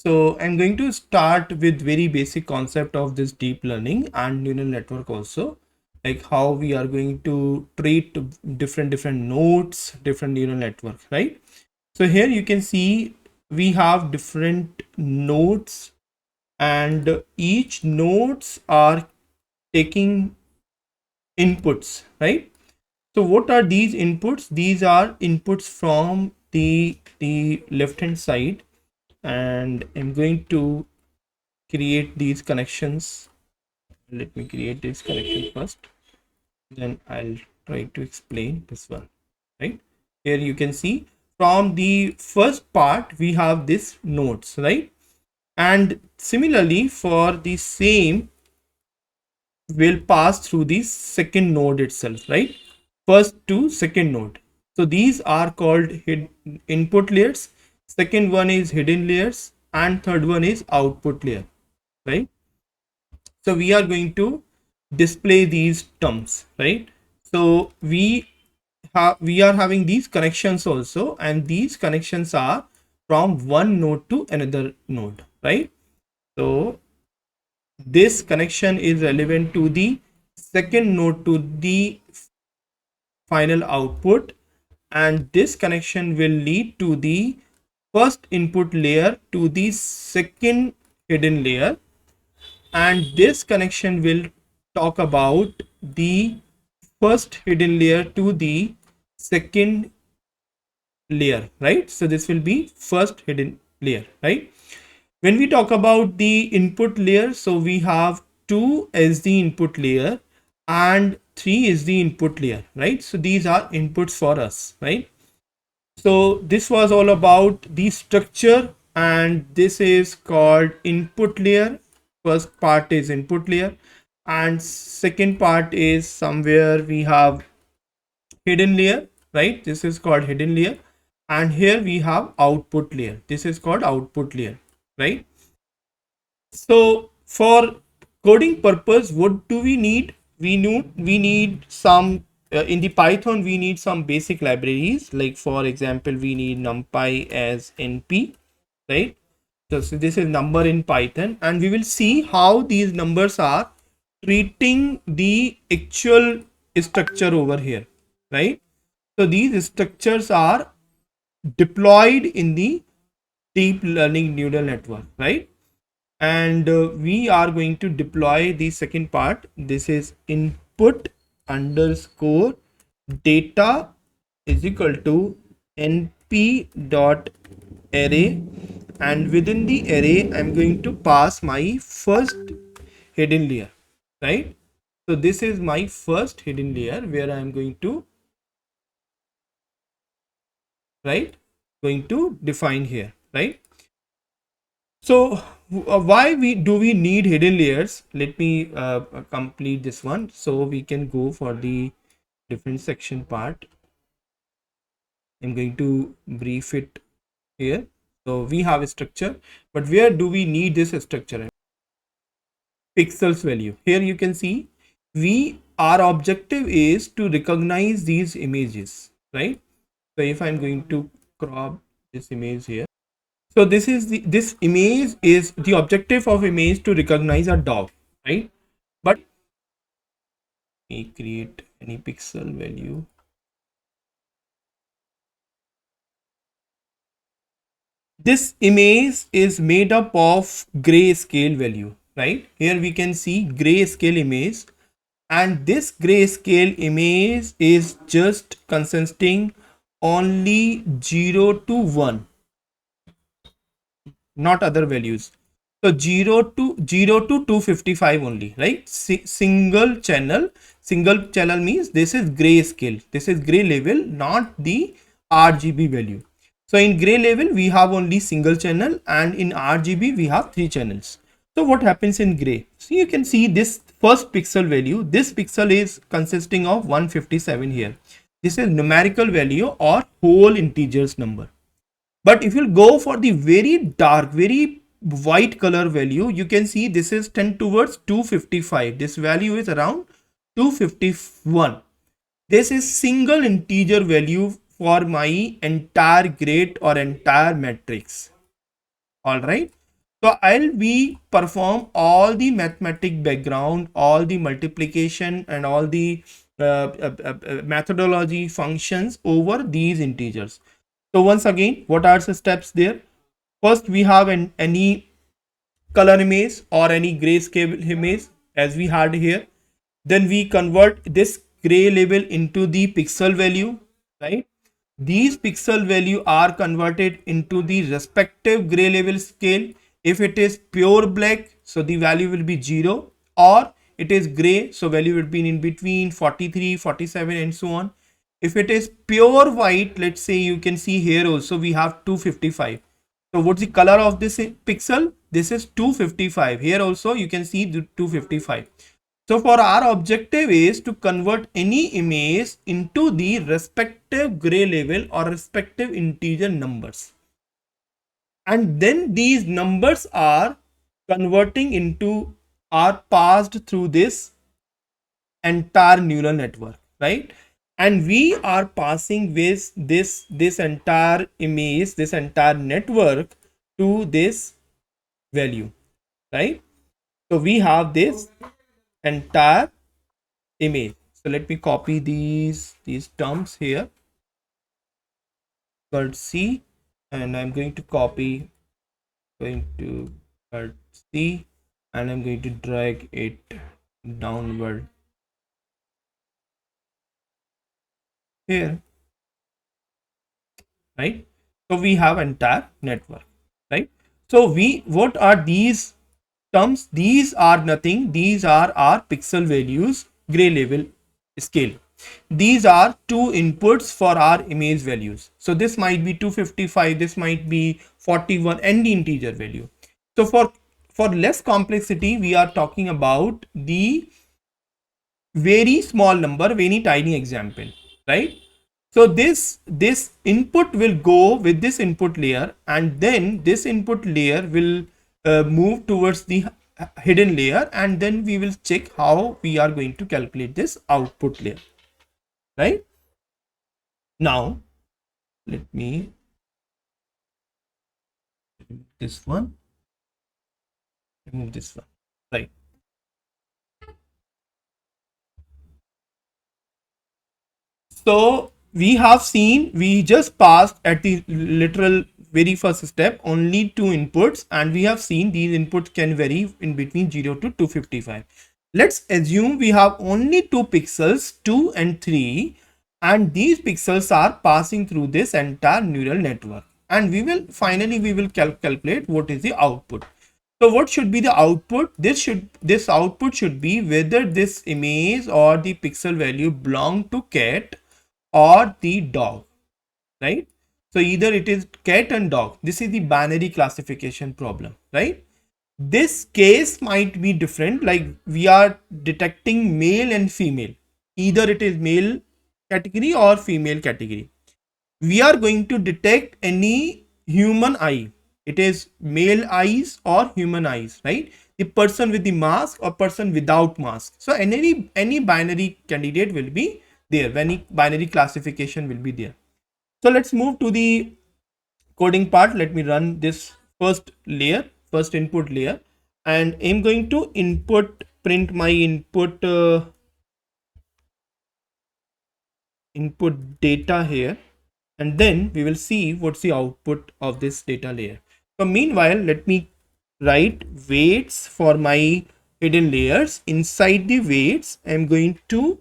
So I'm going to start with very basic concept of this deep learning and neural network also, like how we are going to treat different nodes, different neural networks, right? So here you can see we have different nodes, and each nodes are taking inputs, right? So what are these inputs? These are inputs from the left hand side, and I'm going to create these connections. Let me create this connection first, then I'll try to explain this one, right? Here you can see from the first part we have this nodes, right? And similarly for the same will pass through the second node itself, right? First to second node. So these are called input layers, second one is hidden layers, and third one is output layer, right? So we are going to display these terms, right? So we are having these connections also, and these connections are from one node to another node, right? So this connection is relevant to the second node to the final output, and this connection will lead to the first input layer to the second hidden layer, and this connection will talk about the first hidden layer to the second layer, right? So this will be first hidden layer, right? When we talk about the input layer, so we have 2 as the input layer and 3 is the input layer, right? So these are inputs for us, right? So this was all about the structure, and this is called input layer. First part is input layer, and second part is somewhere we have hidden layer, right? This is called hidden layer, and here we have output layer. This is called output layer, right? So for coding purpose, what do we need? We need some in the Python we need some basic libraries, like for example we need numpy as np, right? So this is number in Python, and we will see how these numbers are treating the actual structure over here, right? So these structures are deployed in the deep learning neural network, right? And we are going to deploy the second part. This is input underscore data is equal to np dot array, and within the array I'm going to pass my first hidden layer, right? So this is my first hidden layer where I'm going to define here, right? So why we need hidden layers? Let me complete this one so we can go for the different section part. I'm going to brief it here. So we have a structure, but where do we need this structure? Pixels value. Here you can see our objective is to recognize these images, right? So if I'm going to crop this image here, so this image is the objective of image to recognize a dog, right? But we create any pixel value. This image is made up of grayscale value, right? Here we can see grayscale image, and this grayscale image is just consisting only 0 to 1, not other values. So 0 to 255 only, right? Single channel means this is grayscale, this is gray level, not the RGB value. So in gray level we have only single channel, and in RGB we have 3 channels. So what happens in gray? So you can see this first pixel value, this pixel is consisting of 157 here. This is numerical value or whole integers number. But if you go for the very dark, very white color value, you can see this is 10 towards 255. This value is around 251. This is single integer value for my entire grade or entire matrix. All right. So I'll be perform all the mathematic background, all the multiplication and all the methodology functions over these integers. So once again, what are the steps there? First, we have any color image or any grayscale image as we had here. Then we convert this gray label into the pixel value, right? These pixel value are converted into the respective gray level scale. If it is pure black, so the value will be 0, or it is gray, so value will be in between 43, 47 and so on. If it is pure white, let's say you can see here also we have 255. So what's the color of this pixel? This is 255. Here also you can see the 255. So for our objective is to convert any image into the respective gray level or respective integer numbers. And then these numbers are converting into are passed through this entire neural network, right? And we are passing with this entire image, this entire network to this value, right? So we have this entire image. So let me copy these terms here. Alt C, and I'm going to copy, Alt C, and I'm going to drag it downward here, right? So we have entire network, right? So what are these terms? These are nothing. These are our pixel values, gray level scale. These are two inputs for our image values. So this might be 255, this might be 41, any integer value. So for less complexity, we are talking about the very small number, very tiny example, right? So this input will go with this input layer, and then this input layer will move towards the hidden layer, and then we will check how we are going to calculate this output layer, right? Now let me remove this one, remove this one, right? So we have seen, we just passed at the literal very first step only two inputs, and we have seen these inputs can vary in between 0 to 255. Let's assume we have only two pixels, 2 and 3, and these pixels are passing through this entire neural network, and we will calculate what is the output. So what should be the output? This output should be whether this image or the pixel value belong to cat or the dog, right? So either it is cat and dog. This is the binary classification problem, right? This case might be different, like we are detecting male and female. Either it is male category or female category. We are going to detect any human eye. It is male eyes or human eyes, right? The person with the mask or person without mask. So any binary candidate will be there. Any binary classification will be there. So let's move to the coding part. Let me run this first layer, first input layer, and I'm going to print my input data here, and then we will see what's the output of this data layer. So meanwhile, let me write weights for my hidden layers. Inside the weights, I'm going to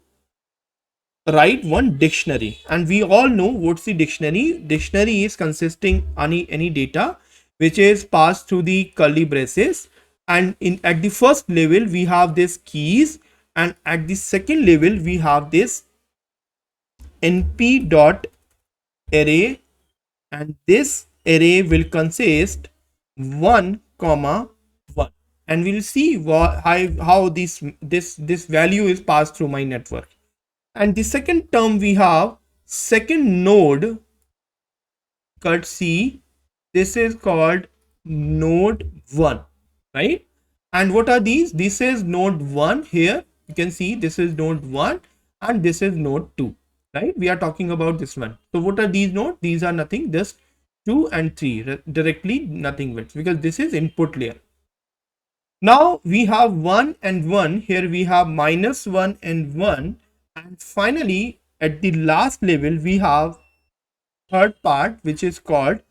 write one dictionary, and we all know what's the dictionary. Dictionary is consisting any data which is passed through the curly braces, and at the first level we have this keys, and at the second level we have this np.array, and this array will consist 1 comma 1, and we'll see how this value is passed through my network. And the second term we have second node, cut C, this is called node 1, right? And what are these? This is node 1 here. You can see this is node 1 and this is node 2, right? We are talking about this one. So what are these nodes? These are nothing, just 2 and 3 directly, nothing but because this is input layer. Now we have 1 and 1. Here we have -1 and 1. And finally, at the last level, we have third part, which is called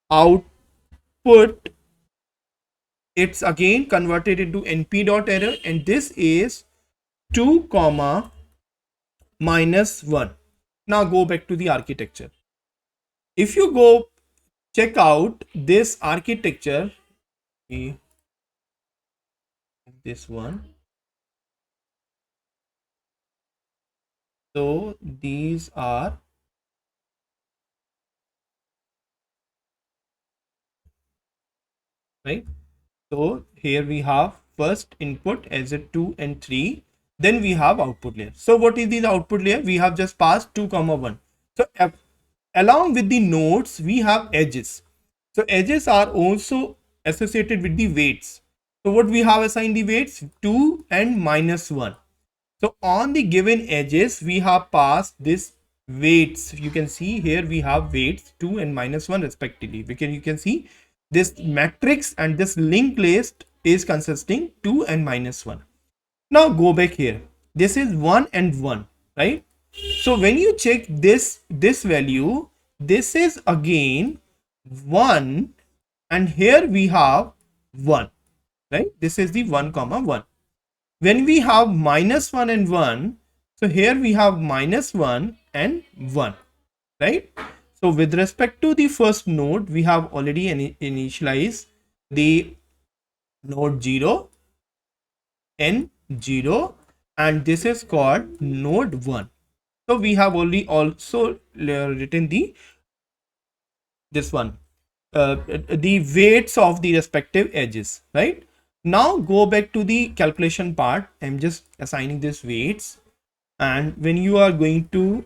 output. It's again converted into np.error, and this is 2 comma -1. Now go back to the architecture. If you go check out this architecture, this one. So these are right. So here we have first input as a 2 and 3. Then we have output layer. So what is the output layer? We have just passed 2 comma 1. So along with the nodes, we have edges. So edges are also associated with the weights. So what we have assigned the weights? 2 and -1. So on the given edges, we have passed this weights. You can see here we have weights 2 and -1 respectively. Because you can see this matrix and this linked list is consisting 2 and -1. Now go back here. This is 1 and 1, right? So when you check this value, this is again 1, and here we have 1, right? This is the 1 comma 1. When we have -1 and 1, so here we have -1 and 1, right? So with respect to the first node, we have already initialized the node 0, n0, and this is called node 1. So we have only also written this one, the weights of the respective edges, right? Now go back to the calculation part. I'm just assigning this weights, and when you are going to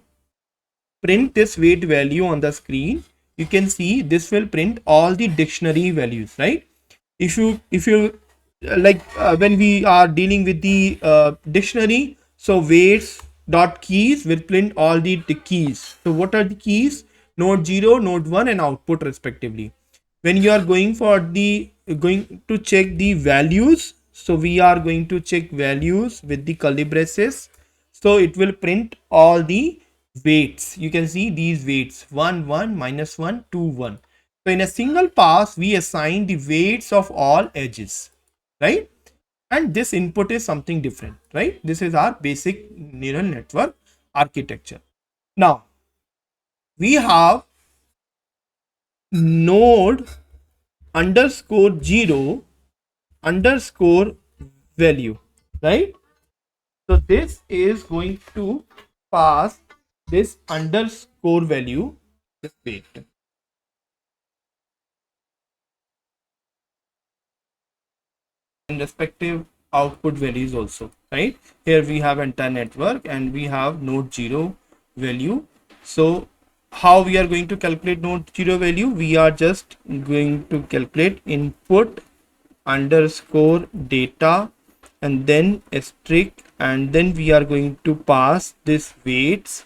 print this weight value on the screen, you can see this will print all the dictionary values, right? If you like when we are dealing with the dictionary, so weights dot keys will print all the keys. So what are the keys? Node 0, node 1, and output respectively. When you are going to check the values, so we are going to check values with the curly braces. So it will print all the weights. You can see these weights 1 1 -1 2 1. So in a single pass, we assign the weights of all edges, right? And this input is something different, right? This is our basic neural network architecture. Now we have node underscore 0 underscore value, right? So this is going to pass this underscore value. Just wait. And respective output values also, right? Here we have entire network and we have node 0 value. So how we are going to calculate node 0 value? We are just going to calculate input underscore data and then asterisk, and then we are going to pass this weights,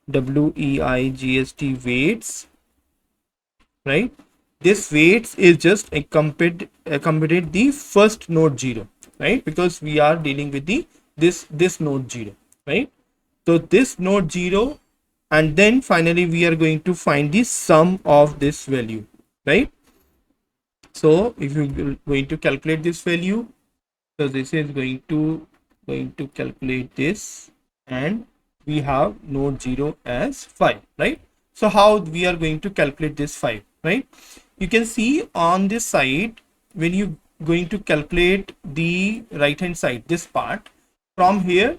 WEIGST weights, right? This weights is just accompanied the first node 0, right? Because we are dealing with the this node 0, right? So this node 0, and then finally we are going to find the sum of this value, right? So if you are going to calculate this value, so this is going to calculate this, and we have node 0 as 5, right? So how we are going to calculate this 5, right? You can see on this side, when you going to calculate the right hand side, this part, from here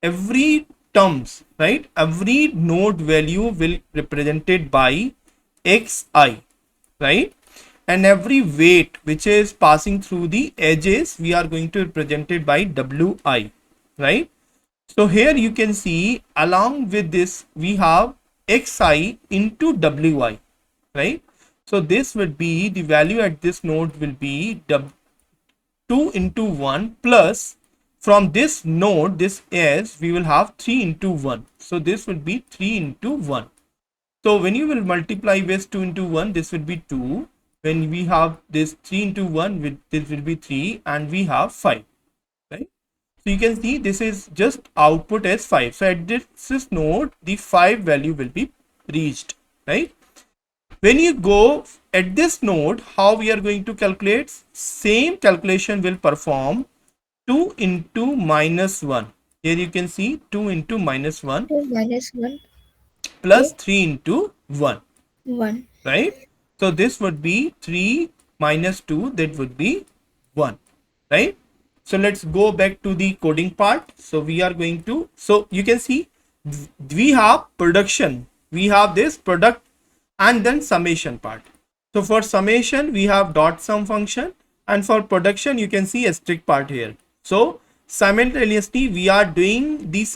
every terms, right, every node value will represented by xi, right? And every weight which is passing through the edges, we are going to represent it by wi, right? So here you can see along with this we have xi into wi, right? So this would be the value at this node will be 2 into 1 plus from this node, this edge, we will have 3 into 1. So this would be 3 into 1. So when you will multiply with 2 into 1, this will be 2. When we have this 3 into 1, with this will be 3, and we have 5, right? So you can see this is just output as 5. So at this node, the 5 value will be reached, right? When you go at this node, how we are going to calculate? Same calculation will perform 2 into minus 1. Here you can see 2 into minus 1 2 minus 1. plus Okay. 3 into 1, 1. right? So this would be 3 minus 2, that would be 1, right? So let's go back to the coding part. So we are going to, so you can see we have production, we have this product, and then summation part. So for summation we have dot sum function, and for production you can see a strict part here. So simultaneously we are doing the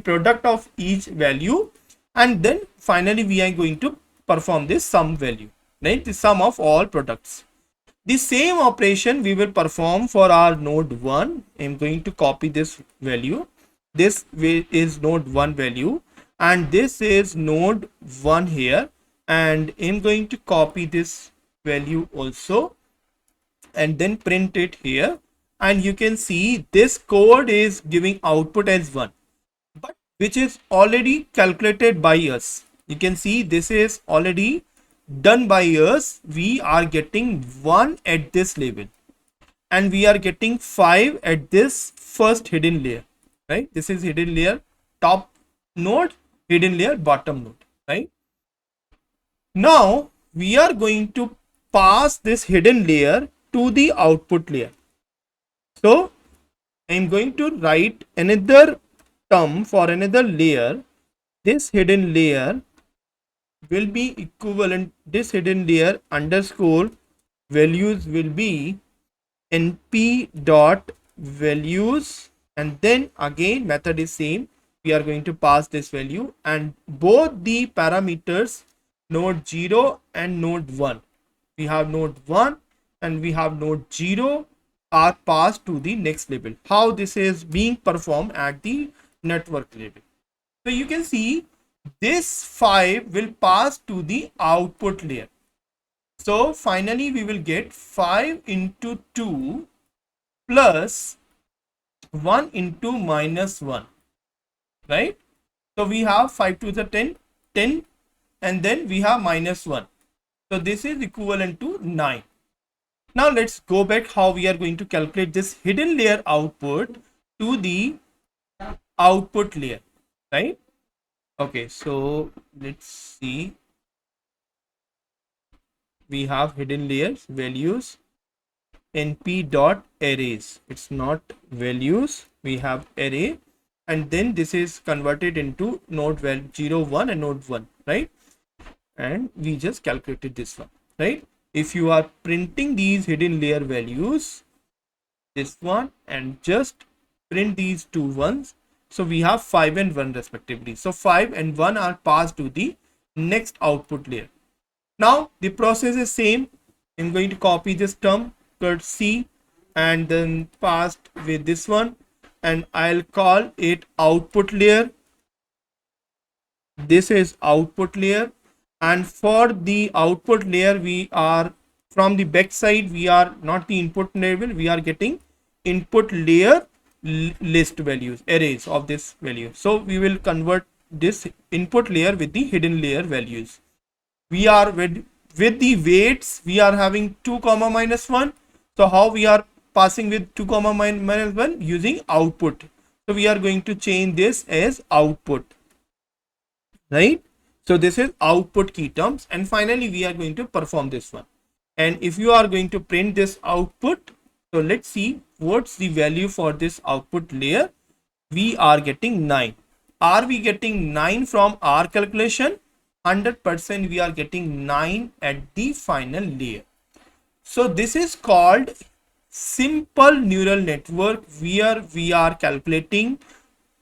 product of each value, and then finally we are going to perform this sum value, right? The sum of all products. The same operation we will perform for our node 1. I'm going to copy this value. This is node 1 value, and this is node 1 here, and I'm going to copy this value also and then print it here, and you can see this code is giving output as 1, but which is already calculated by us. You can see this is already done by us. We are getting 1 at this level, and we are getting 5 at this first hidden layer, right? This is hidden layer top node, hidden layer bottom node, right? Now we are going to pass this hidden layer to the output layer. So I'm going to write another term for another layer. This hidden layer will be equivalent, this hidden layer underscore values will be np dot values, and then again method is same. We are going to pass this value, and both the parameters node 0 and node 1, we have node 1 and we have node 0, are passed to the next level. How this is being performed at the network level? So you can see this 5 will pass to the output layer. So finally we will get 5 into 2 plus 1 into minus 1, right? So we have 5 to the 10, 10, and then we have minus 1. So this is equivalent to 9. Now let's go back how we are going to calculate this hidden layer output to the output layer, right? Okay, so let's see. We have hidden layers values np dot arrays. It's not values, we have array, and then this is converted into node value 0, 1 and node 1, right? And we just calculated this one, right? If you are printing these hidden layer values, this one, and just print these two ones, so we have 5 and 1 respectively. So 5 and 1 are passed to the next output layer. Now the process is same. I'm going to copy this term called C and then passed with this one, and I'll call it output layer. This is output layer, and for the output layer we are from the back side, we are not the input level, we are getting input layer list values, arrays of this value. So we will convert this input layer with the hidden layer values. We are with the weights, we are having 2 comma minus 1. So how we are passing with 2 comma minus 1? Using output. So we are going to change this as output, right? So this is output key terms, and finally we are going to perform this one. And if you are going to print this output, so let's see what's the value for this output layer. We are getting 9. Are we getting 9 from our calculation? 100% we are getting 9 at the final layer. So this is called simple neural network, where we are calculating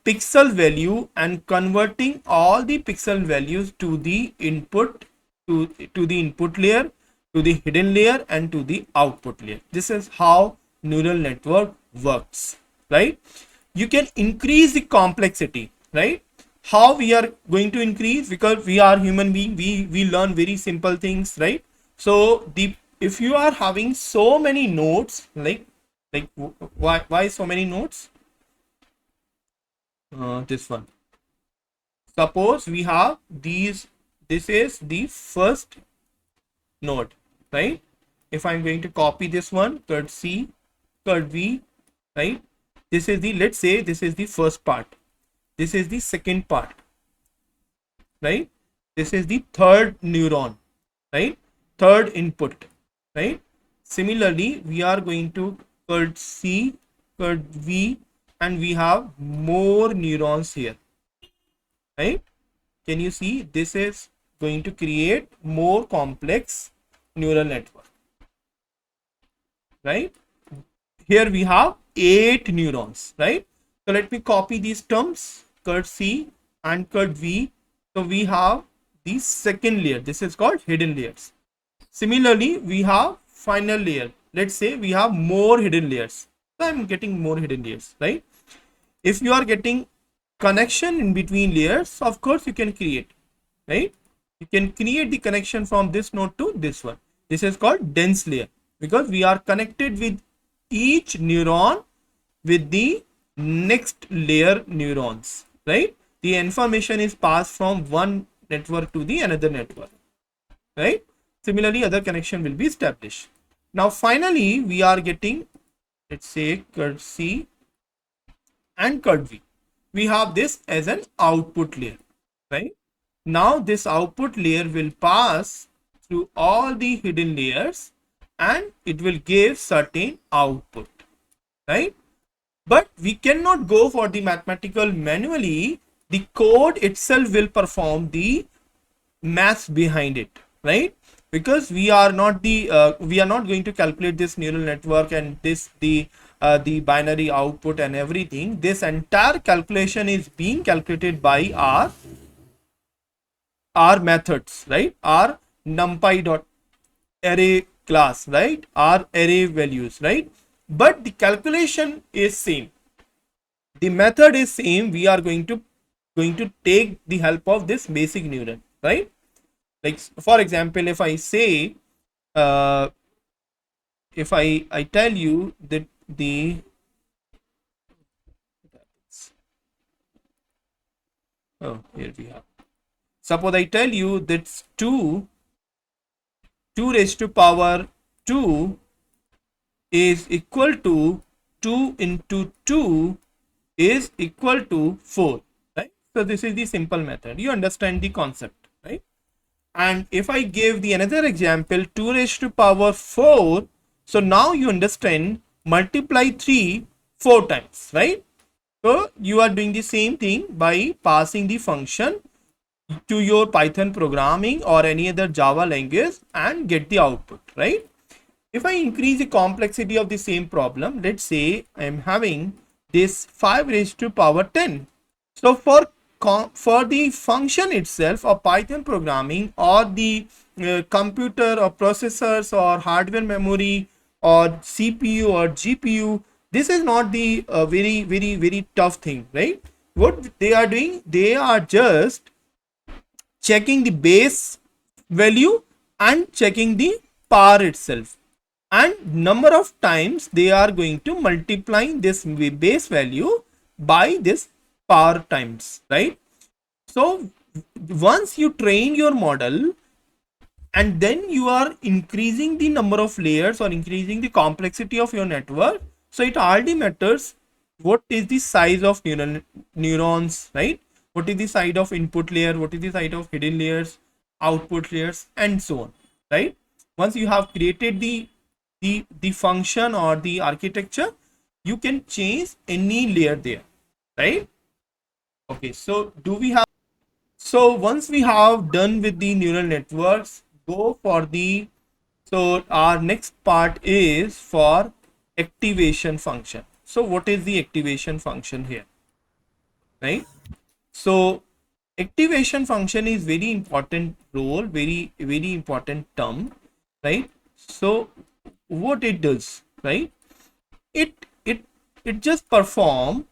pixel value and converting all the pixel values to the input, to the input layer, to the hidden layer, and to the output layer. This is how neural network works, right? You can increase the complexity, right? how we are going to increase, because we are human being, we learn very simple things, right? So the if you are having so many nodes, why so many nodes? This one, suppose we have these, this is the first node, right? If I'm going to copy this one, cut C, cut V, right? This is the, let's say this is the first part, this is the second part, right? This is the third neuron, right? Third input, right? Similarly, we are going to cut C, cut V, and we have more neurons here, right? Can you see? This is going to create more complex neural network, right? Here we have 8 neurons, right? So let me copy these terms, cut C and cut V. So we have the second layer. This is called hidden layers. Similarly, we have final layer. Let's say we have more hidden layers. So I'm getting more hidden layers, right? If you are getting connection in between layers, of course you can create, right? You can create the connection from this node to this one. This is called dense layer, because we are connected with each neuron with the next layer neurons, right? The information is passed from one network to the another network, right? Similarly, other connection will be established. Now finally we are getting, let's say, cut C and cut V. We have this as an output layer, right? Now this output layer will pass through all the hidden layers and it will give certain output, right? But we cannot go for the mathematical manually. The code itself will perform the maths behind it, right? Because we are not going to calculate this neural network and this the binary output and everything. This entire calculation is being calculated by our methods, right? Our numpy dot array class, right? Our array values, right? But the calculation is same, the method is same. We are going to take the help of this basic neuron, right? Like for example, if I say if I tell you that the oh, here we have, suppose I tell you that's 2 raised to power 2 is equal to 2 into 2 is equal to 4, right? So this is the simple method. You understand the concept, right? And if I give the another example, 2 raised to power 4, so now you understand, multiply 3 4 times, right? So you are doing the same thing by passing the function to your Python programming or any other Java language and get the output, right? If I increase the complexity of the same problem, let's say I am having this 5 raised to power 10. So for the function itself of Python programming, or the computer or processors or hardware memory or CPU or GPU, this is not the very tough thing, right? What they are doing, they are just checking the base value and checking the power itself, and number of times they are going to multiply this base value by this power times, right? So once you train your model and then you are increasing the number of layers or increasing the complexity of your network, so it hardly matters what is the size of neurons, right? What is the size of input layer, what is the size of hidden layers, output layers, and so on, right? Once you have created the function or the architecture, you can change any layer there, right? Okay, so do we have, so once we have done with the neural networks, go for the, so our next part is for activation function. So what is the activation function here, right? So activation function is very important role, very important term, right? So what it does, right? It just perform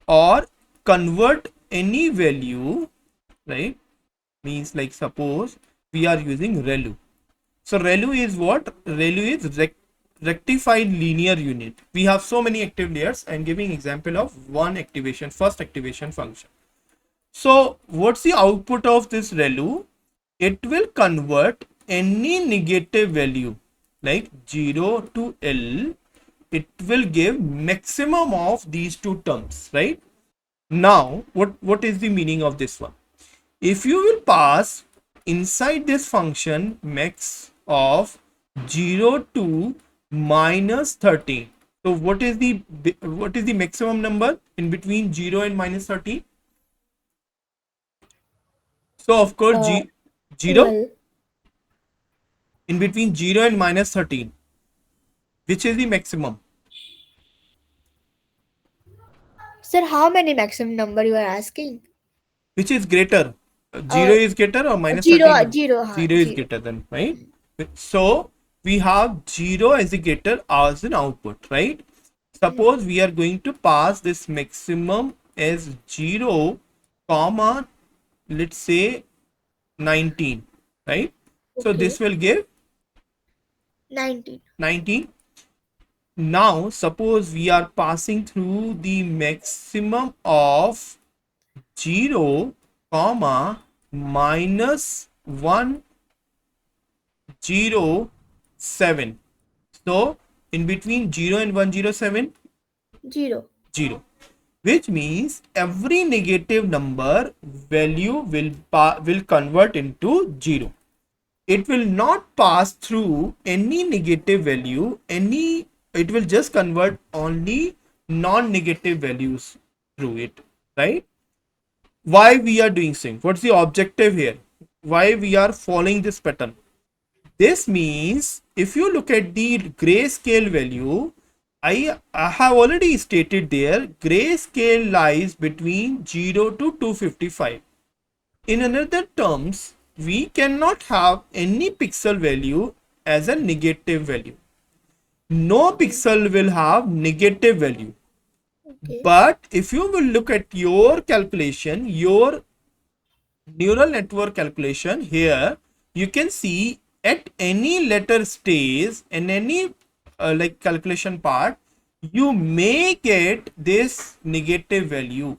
or convert any value, right? Means like suppose we are using ReLU. So ReLU is what? ReLU is rectified linear unit. We have so many active layers. I'm giving example of one activation, first activation function. So what's the output of this ReLU? It will convert any negative value like 0 to L. It will give maximum of these two terms, right? Now, what is the meaning of this one? If you will pass inside this function max of 0 to minus 13. So what is the maximum number in between 0 and minus 13? So of course Uh, 0 12. in between 0 and minus 13. Which is the maximum? Sir, how many maximum number you are asking? Which is greater? 0 Uh, is greater or minus zero, 13 is? zero, हाँ, 0 is zero. greater than, right? So we have 0 as a getter as an output, right? Suppose we are going to pass this maximum as 0 comma, let's say 19, right? So Okay. this will give 19. 19. Now suppose we are passing through the maximum of 0 comma minus 107. So in between 0 and 107, 0. 0, which means every negative number value will convert into 0. It will not pass through any negative value, it will just convert only non-negative values through it, right? Why we are doing so? What's the objective here? Why we are following this pattern? This means if you look at the grayscale value, I have already stated there, grayscale lies between 0 to 255. In another terms, we cannot have any pixel value as a negative value. No pixel will have negative value. Okay. But if you will look at your calculation, your neural network calculation here, you can see at any letter stage in any like calculation part, you may get this negative value,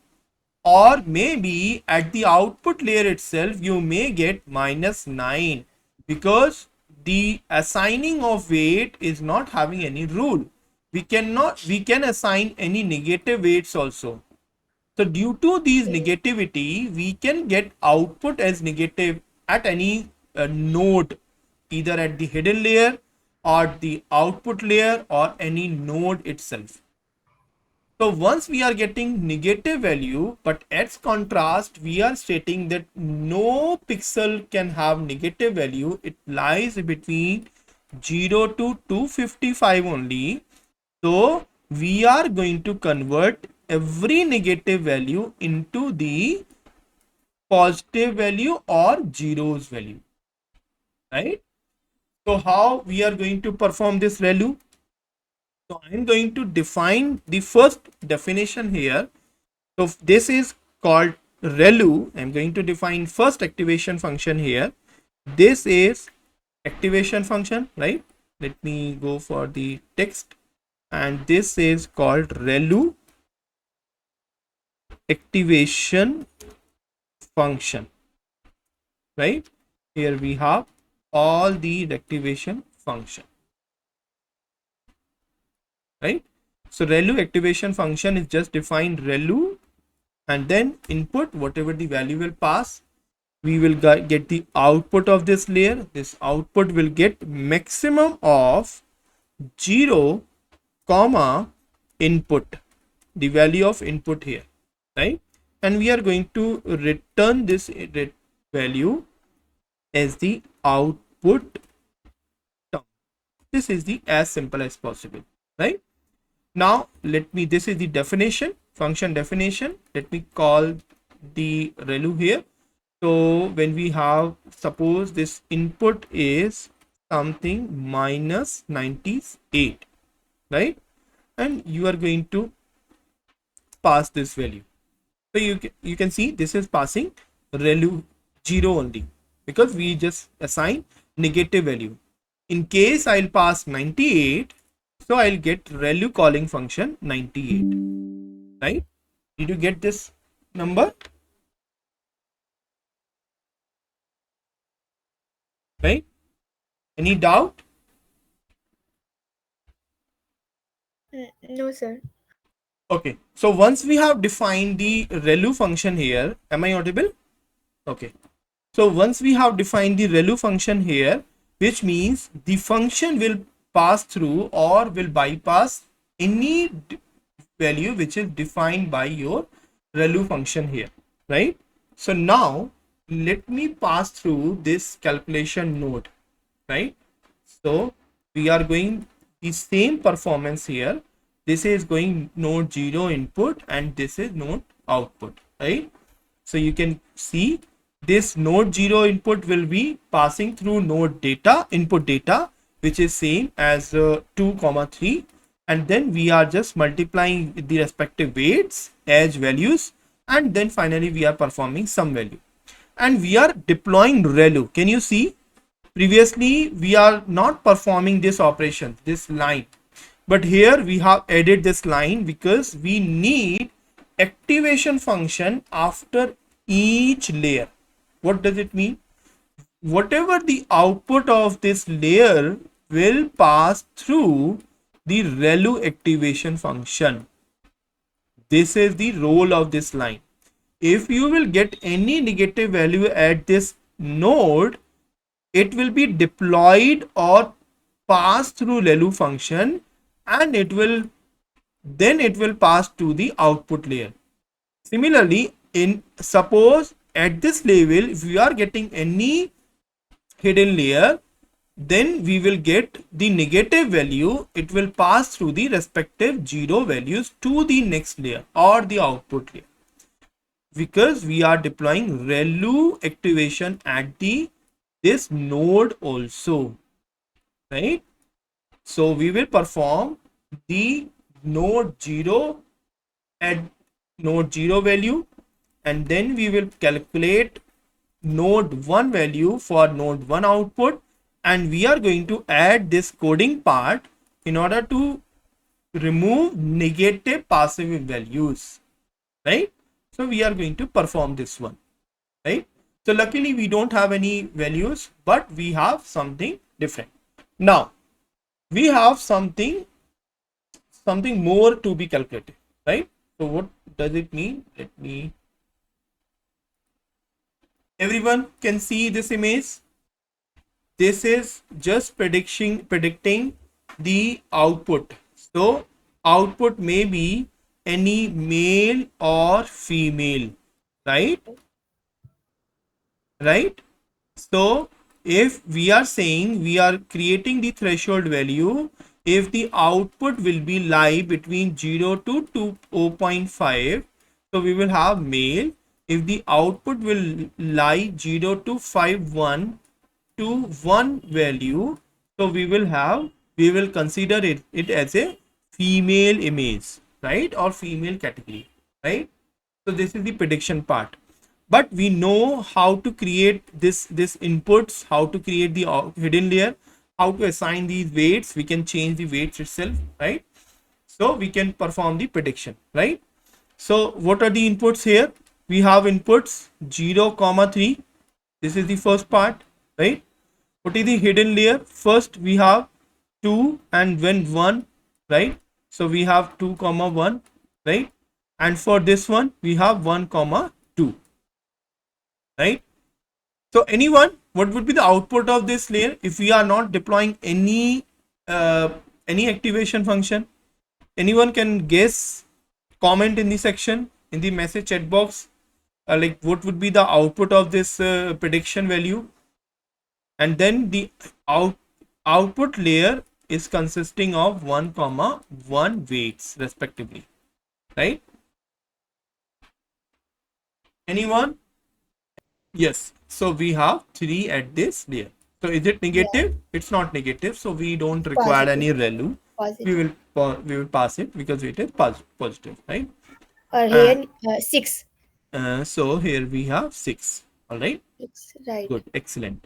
or maybe at the output layer itself you may get -9, because the assigning of weight is not having any rule. We can assign any negative weights also. So due to these Okay. negativity, we can get output as negative at any node, either at the hidden layer or the output layer or any node itself. So once we are getting negative value, but as contrast, we are stating that no pixel can have negative value. It lies between 0 to 255 only. So we are going to convert every negative value into the positive value or zeros value, right? So how we are going to perform this value? So I'm going to define the first definition here. So this is called ReLU. I'm going to define first activation function here. This is activation function, right? Let me go for the text, and this is called ReLU activation function, right? Here we have all the activation function, right? So ReLU activation function is just defined ReLU, and then input whatever the value will pass, we will get the output of this layer. This output will get maximum of 0 comma input, the value of input here, right? And we are going to return this value as the output term. This is the as simple as possible, right? Now let me, this is the definition, function definition. Let me call the ReLU here. So when we have, suppose this input is something -98, right? And you are going to pass this value. So you can see this is passing ReLU 0 only, because we just assign negative value. In case I'll pass 98, so I'll get ReLU calling function 98, right? Did you get this number? Right? Any doubt? No, sir. Okay. So once we have defined the ReLU function here, am I audible? Okay. So once we have defined the ReLU function here, which means the function will pass through or will bypass any value which is defined by your ReLU function here, right? So now let me pass through this calculation node, right? So we are going the same performance here. This is going node 0 input and this is node output, right? So you can see this node 0 input will be passing through node data, input data, which is same as 2 comma 3, and then we are just multiplying the respective weights, edge values, and then finally we are performing some value, and we are deploying ReLU. Can you see? Previously we are not performing this operation, this line, but here we have added this line because we need activation function after each layer. What does it mean? Whatever the output of this layer will pass through the ReLU activation function. This is the role of this line. If you will get any negative value at this node, it will be deployed or pass through ReLU function, and it will pass to the output layer. Similarly, in suppose at this level, if we are getting any hidden layer, then we will get the negative value. It will pass through the respective 0 values to the next layer or the output layer, because we are deploying ReLU activation at this node also, right? So we will perform the node 0 at node 0 value, and then we will calculate node 1 value for node 1 output, and we are going to add this coding part in order to remove negative passive values, right? So we are going to perform this one, right? So luckily we don't have any values, but we have something different. Now we have something more to be calculated, right? So what does it mean? Let me, everyone can see this image. This is just predicting the output. So output may be any male or female, right? Right? So if we are saying we are creating the threshold value, if the output will be lie between 0 to 0.5, so we will have male. If the output will lie 0 to 5.1 to 1 value, so we will consider it as a female image, right? Or female category, right? So this is the prediction part, but we know how to create this inputs, how to create the hidden layer, how to assign these weights. We can change the weights itself, right? So we can perform the prediction, right? So what are the inputs here? We have inputs 0 comma 3. This is the first part, right? What is the hidden layer? First we have 2 and then 1, right? So we have 2 comma 1, right? And for this one we have 1 comma 2, right? So anyone, what would be the output of this layer if we are not deploying any activation function? Anyone can guess? Comment in the section, in the message chat box, like what would be the output of this prediction value. And then the output layer is consisting of 1 comma 1 weights respectively, right? Anyone? Yes, so we have 3 at this layer. So is it Yeah, negative? It's not negative, so we don't require positive. any ReLU. We Positive. will pass it because it is positive, right? Or And here, 6. So here we have 6. All right. It's right. Good. Excellent.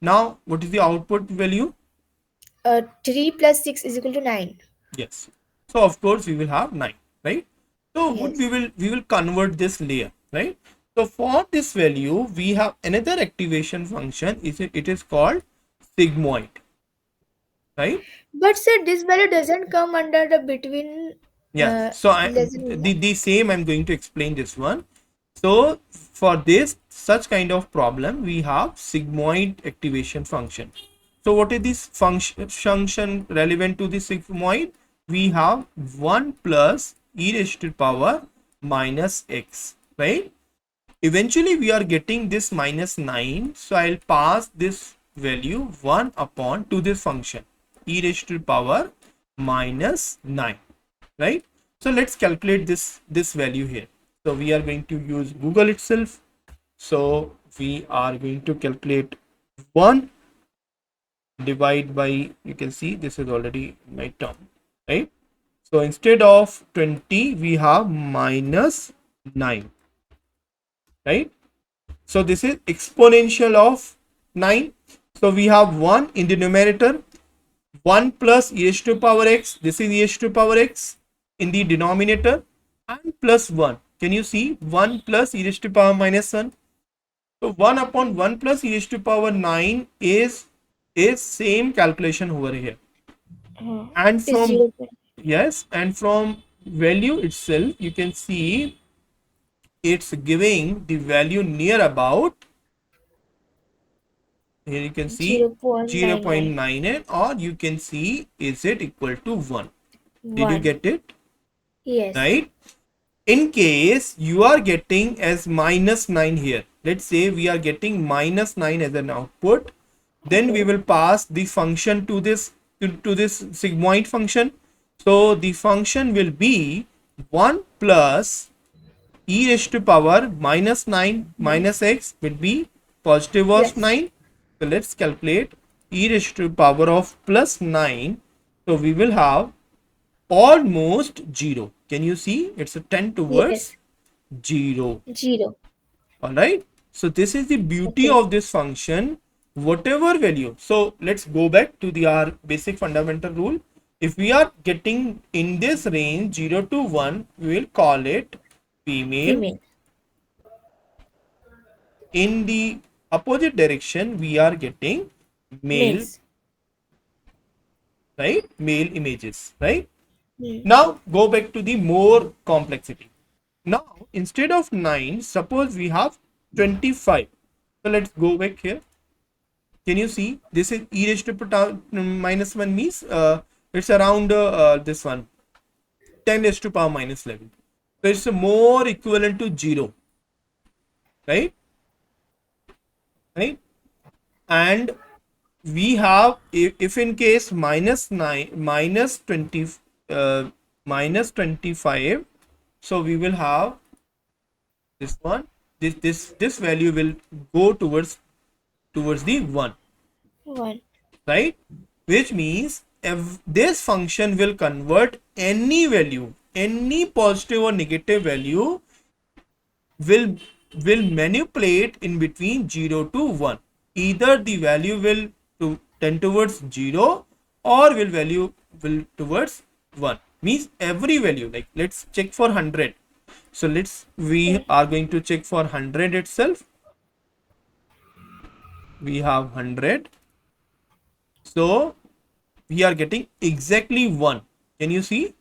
Now, what is the output value? 3 plus 6 is equal to 9. Yes. So of course we will have 9, right? So what Yes. we will convert this layer, right? So for this value, we have another activation function. It is called sigmoid, right? But sir, this value doesn't come under the between Yeah. So less than 1. the same I'm going to explain this one. So for this such kind of problem, we have sigmoid activation function. So what is this function relevant to the sigmoid? We have 1 plus e raised to power minus x, right? Eventually we are getting this minus 9. So I'll pass this value 1 upon to this function e raised to power minus 9, right? So let's calculate this value here. So we are going to use Google itself. So we are going to calculate 1 divide by, you can see this is already my term, right? So instead of 20 we have minus 9, right? So this is exponential of 9. So we have 1 in the numerator, 1 plus e raised to power x, this is e raised to power x in the denominator, and plus 1. Can you see 1 plus e raised to power minus 1? So 1 upon 1 plus e raised to power 9 is same calculation over here. And Is from, 0. yes, and from value itself you can see it's giving the value near about, here you can see 0.99. 0.98, or you can see is it equal to 1. Did you 1. get it? Yes. Right? In case you are getting as minus 9 here, let's say we are getting minus 9 as an output, then we Okay. will pass the function to this sigmoid function. So the function will be 1 plus e raised to power minus 9 Hmm. minus x will be positive of Yes. 9. So let's calculate e raised to power of plus 9. So we will have almost 0. Can you see? It's a 10 towards Yes. 0. 0. All right. So this is the beauty Okay. of this function. Whatever value. So let's go back to the our basic fundamental rule. If we are getting in this range 0 to 1, we will call it female. Female. In the opposite direction, we are getting male, Males. right? Male images, right? Hmm. Now go back to the more complexity. Now instead of 9, suppose we have 25. So let's go back here. Can you see this is e raised to minus 1 means it's around this one 10 raised to power minus 11. So it's more equivalent to 0, right? Right? And we have, if in case minus 9 minus 20 minus 25, so we will have this one, this value will go towards the 1, 1. right? Which means if this function will convert any value, any positive or negative value will manipulate in between 0 to 1. Either the value will tend towards 0, or will towards 1. Means every value, like let's check for 100. So we are going to check for 100 itself. We have 100. So we are getting exactly 1. Can you see?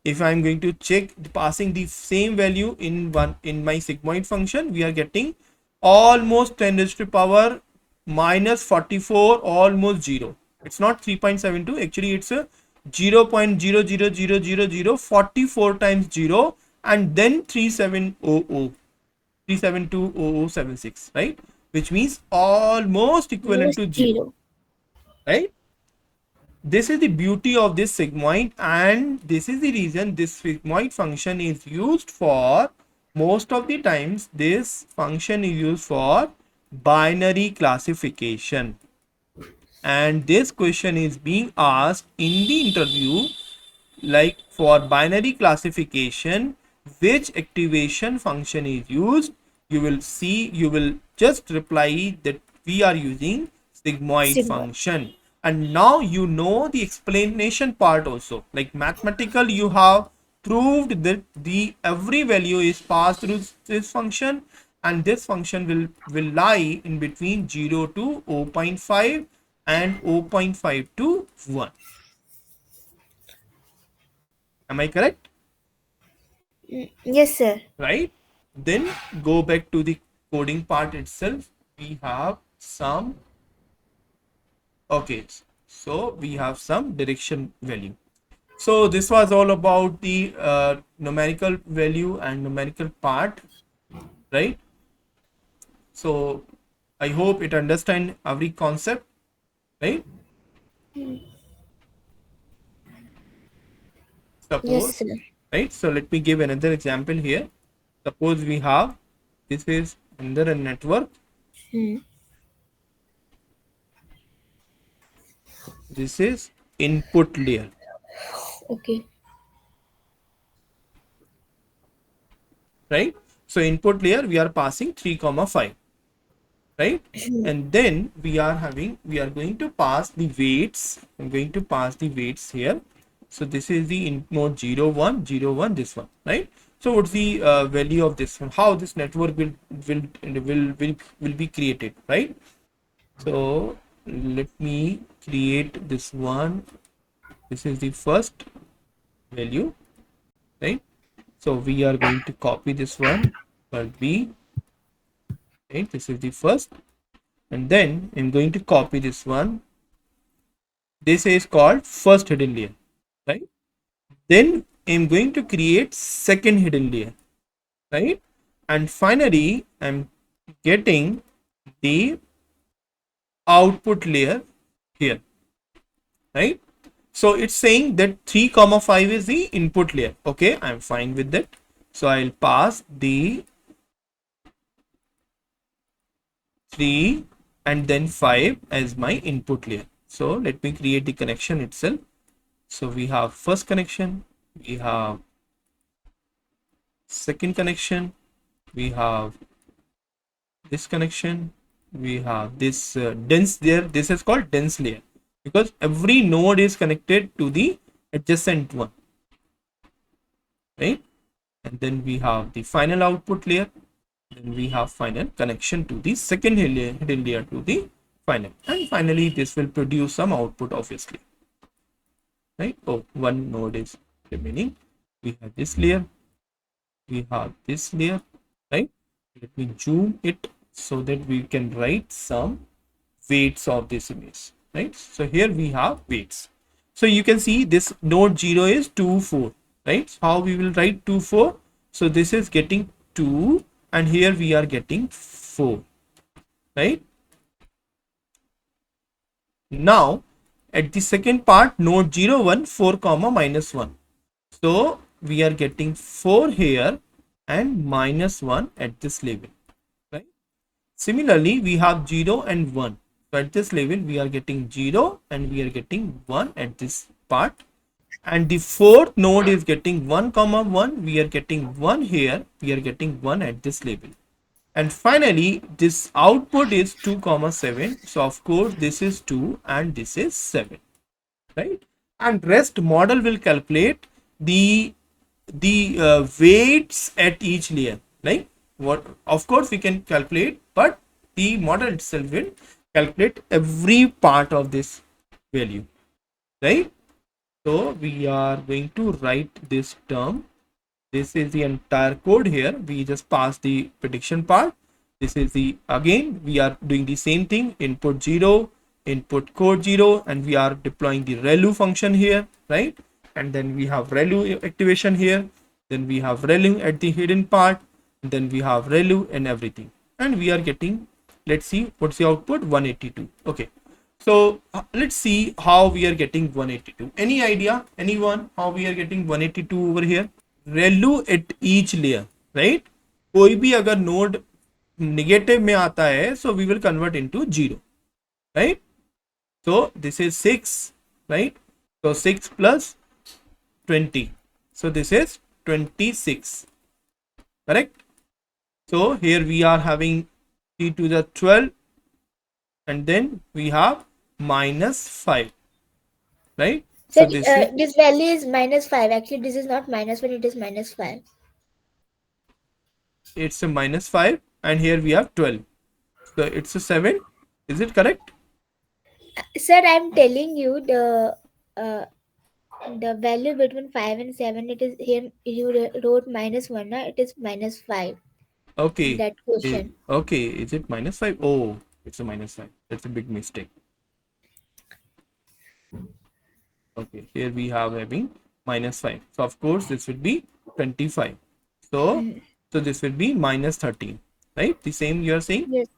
If I'm going to check passing the same value in my sigmoid function, we are getting almost 10 raised to power minus 44, almost 0. It's not 3.72, actually it's a 0.0000044 times 0, and then 3700 3720076, right? Which means almost equivalent Almost to 0, 0. right? This is the beauty of this sigmoid, and this is the reason this sigmoid function is used for, most of the times this function is used for binary classification. And this question is being asked in the interview, like for binary classification which activation function is used, you will see, you will just reply that we are using sigmoid Sigmoid. function. And now you know the explanation part also, like mathematical, you have proved that the every value is passed through this function, and this function will lie in between 0 to 0.5 and 0.5 to 1. Am I correct? Yes, sir. Right? Then go back to the coding part itself. We have some, okay, so we have some direction value. So this was all about the numerical value and numerical part, right? So I hope it understand every concept, right? Yes, Suppose, sir. right? So let me give another example here. Suppose we have, this is under a network, Hmm. this is input layer, Okay. right? So input layer we are passing 3 comma 5, right? And then we are having, we are going to pass the weights. I'm going to pass the weights here. So this is the in node 0 1 0 1, this one, right? So what's the value of this one, how this network will be created, right? So let me create this one. This is the first value, right? So we are going to copy this one for B, right? This is the first, and then I'm going to copy this one. This is called first hidden layer, right? Then I'm going to create second hidden layer, right? And finally I'm getting the output layer here, right? So it's saying that 3 comma 5 is the input layer. Okay, I'm fine with that. So I'll pass the 3 and then 5 as my input layer. So let me create the connection itself. So we have first connection, we have second connection, we have this connection, we have this dense there. This is called dense layer because every node is connected to the adjacent one, right? And then we have the final output layer. Then we have final connection to the second hidden layer to the final. And finally, this will produce some output, obviously, right? Oh, one node is remaining. We have this layer, we have this layer, right? Let me zoom it so that we can write some weights of this image, right? So here we have weights. So you can see this node 0 is 2 4, right? So how we will write 2 4? So this is getting 2 and here we are getting 4, right? Now at the second part, node 0 1 4 comma minus 1. So we are getting 4 here and minus 1 at this level, right? Similarly, we have 0 and 1. So at this level, we are getting 0 and we are getting 1 at this part. And the fourth node is getting 1 comma 1. We are getting 1 here. We are getting 1 at this level. And finally, this output is 2 comma 7. So of course, this is 2 and this is 7, right? And rest model will calculate the weights at each layer, like what, of course we can calculate, but the model itself will calculate every part of this value, right? So we are going to write this term. This is the entire code here. We just pass the prediction part. This is the, again we are doing the same thing, input 0, input code 0, and we are deploying the ReLU function here, right? And then we have ReLU activation here, then we have ReLU at the hidden part, then we have ReLU and everything, and we are getting, let's see what's the output, 182. Okay, so let's see how we are getting 182. Any idea, anyone, how we are getting 182 over here? ReLU at each layer, right? कोई भी अगर node negative में आता है, so we will convert into 0, right? So this is 6, right? So 6 plus 20, so this is 26, correct? So here we are having t to the 12, and then we have minus 5, right? Sir, So this is, this value is -5. Actually, this is not -1, it is -5. it's a minus 5, and here we have 12. So it's a 7. Is it correct? Sir, I'm telling you uh, the value between 5 and 7, it is here you wrote -1, na? It is -5 in Okay. that question. Okay. Is it minus 5? Oh, it's a minus 5. That's a big mistake. Okay. Here we have having minus 5. So of course this would be 25. So, Mhm. so this will be minus 13, right? The same you are saying. Yes.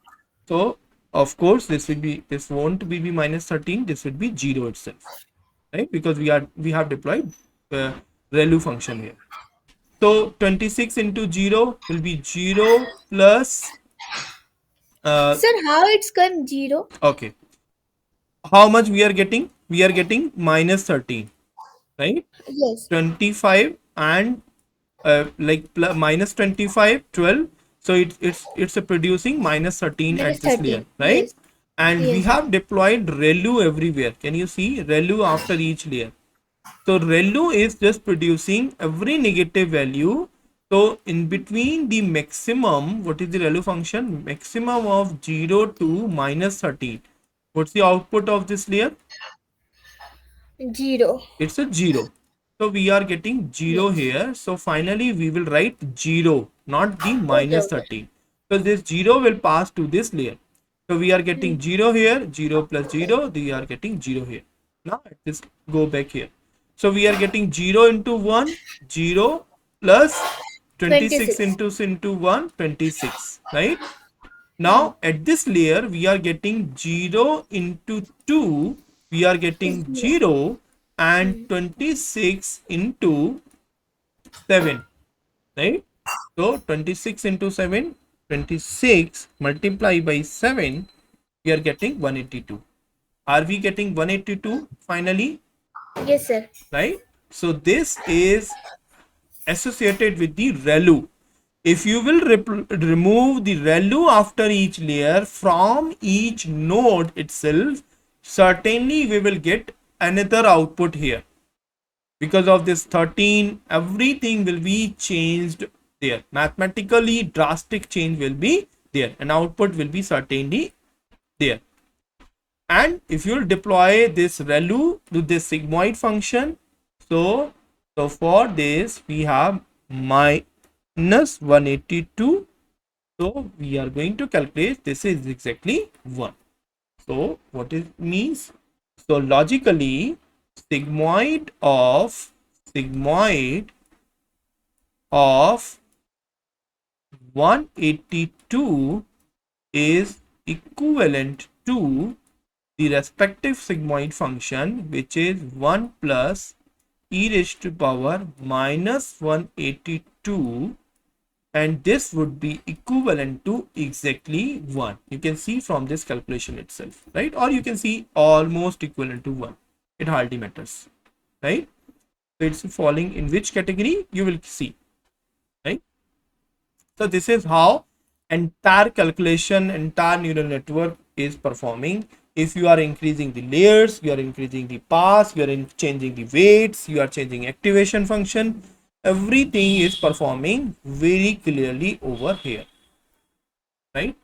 So of course this will be, this won't be minus 13. This would be 0 itself, right? Because we have deployed ReLU function here. So 26 into 0 will be 0 plus, uh, Sir, how it's come 0? okay. How much we are getting? We are getting minus 13, right? Yes. 25 and like minus 25, 12. So it's a producing minus 13 at this layer, -13. right? Yes. And we Yes, sir. have deployed ReLU everywhere. Can you see ReLU after each layer? So ReLU is just producing every negative value. So in between the maximum, what is the ReLU function? Maximum of 0 to minus 13. What's the output of this layer? 0. It's a 0. So we are getting 0 Yes. here. So finally we will write 0, not the Okay, minus okay. 13. So this 0 will pass to this layer. So we are Hmm. getting 0 here, 0 plus 0, we are getting 0 here. Now let's go back here. So we are getting 0 into 1, 0 plus 26 26. into 1, 26, right? Hmm. Now at this layer we are getting 0 into 2, we are Is getting 0. 0, and Hmm. 26 into 7, right? So 26 into 7, 26 multiplied by 7, we are getting 182. Are we getting 182 finally, Yes, sir. right? So this is associated with the ReLU. If you will remove the ReLU after each layer from each node itself, certainly we will get another output here. Because of this 13, everything will be changed there. Mathematically, drastic change will be there, and output will be certainly there. And if you deploy this ReLU to this sigmoid function, so for this we have minus 182. So we are going to calculate this is exactly 1. So what it means? So logically, sigmoid of sigmoid of 182 is equivalent to the respective sigmoid function, which is 1 plus e raised to power minus 182, and this would be equivalent to exactly 1. You can see from this calculation itself, right? Or you can see almost equivalent to 1. It hardly matters, right? So it's falling in which category you will see, right? So this is how entire calculation, entire neural network is performing. If you are increasing the layers, you are increasing the pass, you are changing the weights, you are changing activation function, everything is performing very clearly over here, right?